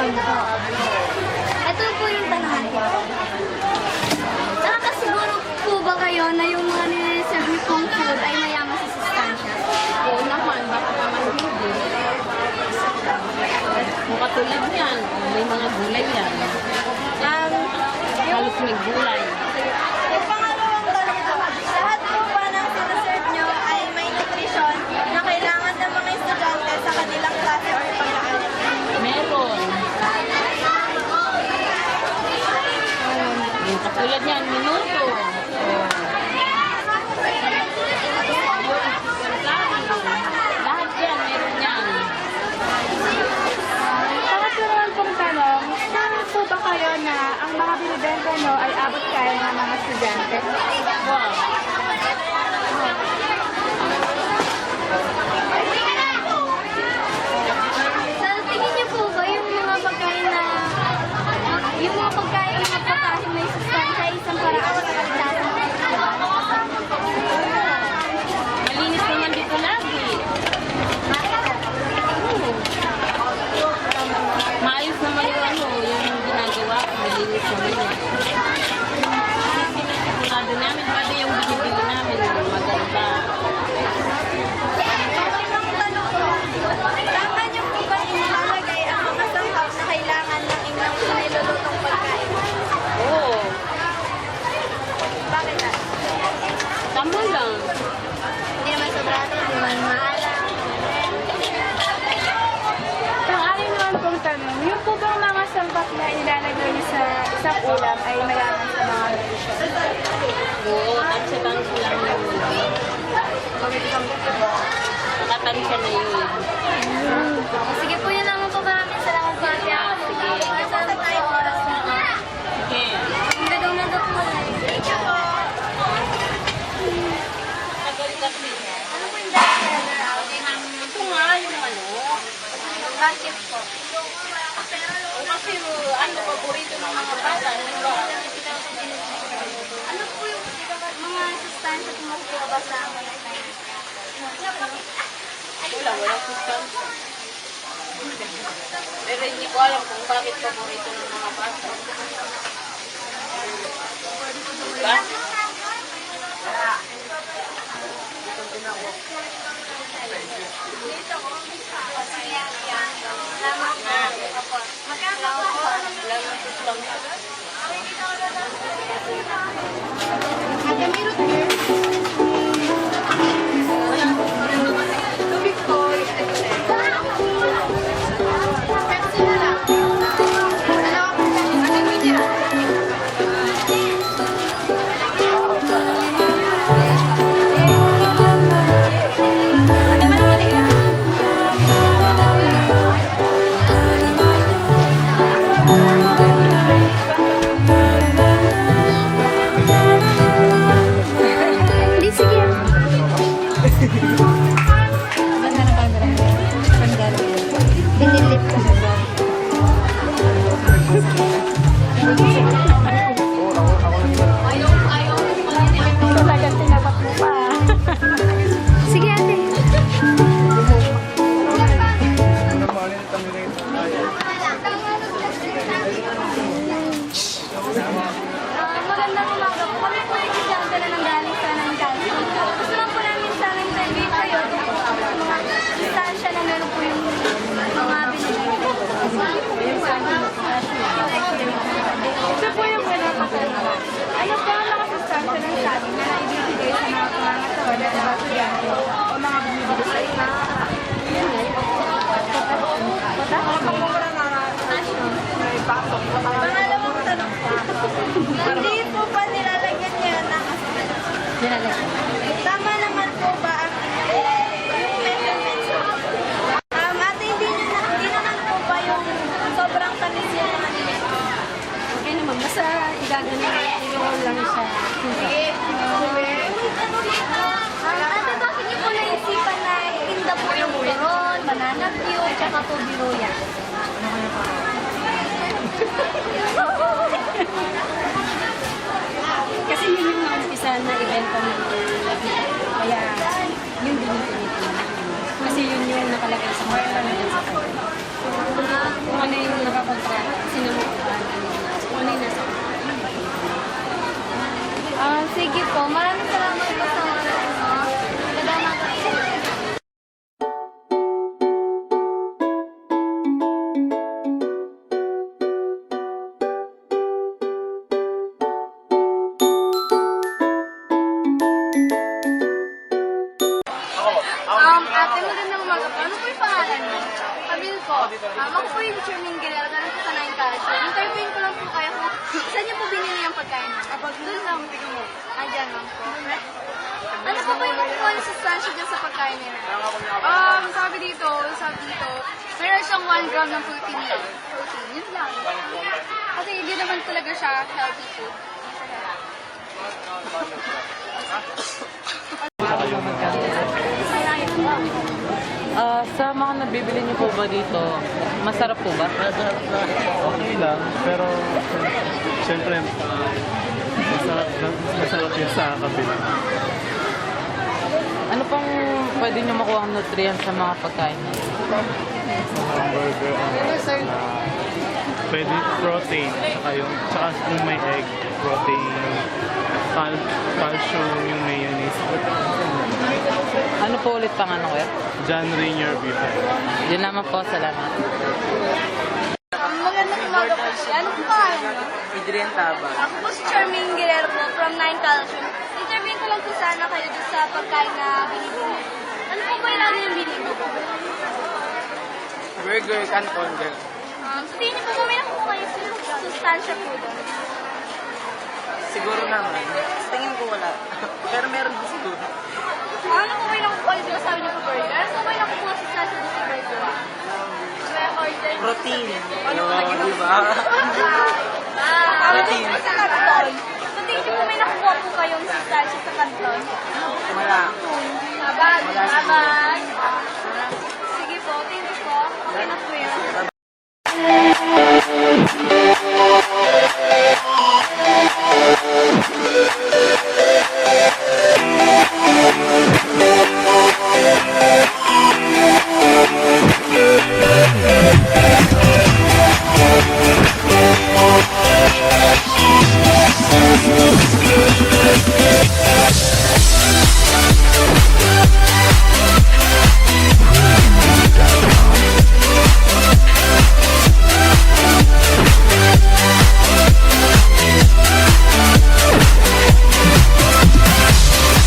Ito po yung tanong ko. Nakakasiguro po ba kayo na yung mga nire-serve niyo pong food ay mayaman sa sustansya? Oo naman, bakit naman hindi? Kung katulad yan, may mga gulay yan. Halos may gulay. Yung pangalawang tanong ko, lahat po ba ng sinaserve niyo ay may nutrition na kailangan ng mga estudyante sa kanilang klase or pag-aaral? Meron. Yung katulad yan, minuto. Lahat yan, meron yan. Pangatulungan pong tanong, saan po ba kayo na ang mga binibenta nyo ay abot kaya ng mga estudyante? Wow. Sa tingin niyo po ba yung mga pagkain na may sustansya ay isang paraan sa kaligtasan ng katawan? Malinis naman dito lagi. Maayos naman yung ginagawa ko. Malinis naman yun. Sinigurado namin, pati yung binibili namin, maganda. Pangalawang tanong ko, tama niyo po ba inilalagay ang mga sangkap na kailangan ng inyong nilulutong pagkain? Oo, Bakit na? tama lang. Hindi naman sobrado, hindi naman maalam. Pang-alim naman pong tanong, yung po bang mga sangkap na ilalagay nyo sa isang ulam ay mayaman sa mga nutrition? Oo, tansya-tansya lang yun. Nakatansya na yun. Sige po, yun naman po. Maraming salamat po. Sige. Salamat po sa oras mo. Sige. Ang gadong-gadong po. Thank you po. Ano po yung dahil seller out? Ito nga, yung ano. Bakit po? O kasi paborito ng mga bata. Ano po yung mga sustansya na makukuha ba sa mga Walang sustansya. Pero hindi ko alam kung bakit paborito ng mga bata. Diba? Salamat po. Magkano po? Ate, meron here. Tubig po. Pepsi na lang. Ano? Ate, mineral. Hindi, sige. Binilip ko. Talagang tinapat mo pa. Sige, ate. Magandang umaga po. Kami po yung estudyante na nanggaling sa ng council. Gusto lang po namin sana interview kayo tungkol sa mga sustansya na meron po yung mga binigay ko. Ito po yung pinapakaroon. Ano po ang mga sustansya ng sabi na naibibigay sa mga pangangatawan at mga estudyante o mga bumibili sa iba? Pangalawang tanong po. Hindi po ba nilalagyan niya ng tama naman po ba ang yung measurements po? Ate, hindi naman po ba yung sobrang tamis yung mga nilito? Okay naman, basta i-roll lang siya. Sige. Ate, bakit niyo po naisipan na itinda po yung turon, banana cue, tsaka po biruya? Kasi yun yung naumpisa na ibenta ng kaya yun din yung tinitingnan. Kasi yun yung nakalagay sa mga sa kanya. Kung ano yung nakapunta po yung Charming Guerrero, galing po sa 9 Calcio. Interviewin ko lang po kayo kung saan niyo po binili yung pagkain. Doon lang, tingnan mo. Andyan lang po. Ano po ba yung makukuha niyo sustansya dyan sa pagkain nila? Sabi dito, meron siyang 1 gram ng protein lang. Protein, yun lang. Kasi hindi naman talaga siya healthy food. Sa mga nabibili niyo po ba dito, masarap po ba? Okay lang, pero siyempre masarap yun sa kabila. Ano pang pwede niyo makuha ang nutrients sa mga pagkain niyo? Hamburger, pwede protein, tsaka yung may egg, protein, calcium, yung mayonnaise. Ano po ulit pang ano kuya? John Rainier beef. Yun naman po, salamat. Magandang umaga po siya. Ano po pangalan niyo? Adrian Taba. Ako po si Charming Guerrero po from 9 Calcio. Interviewin ko lang po sana kayo dun sa pagkain na binibili. Ano po ba yung lagi yung binibili? Burger, canton, girl. Sa tingin niyo po ba may nakukuha kayo sustansya po doon? Siguro naman. Sa tingin ko wala. Pero meron din siguro. Ano po ba yung nakukuha yung sinasabi niyo po burger? Ano po ba yung nakukuha sustansya doon sa burger? May order? Protein. Ano po Oo, di ba? Protein. Sa kanton. Sa tingin niyo po may nakukuha po kayong sustansya sa kanton? Wala. Abad. Abad. Sige po, thank you po. Okay na po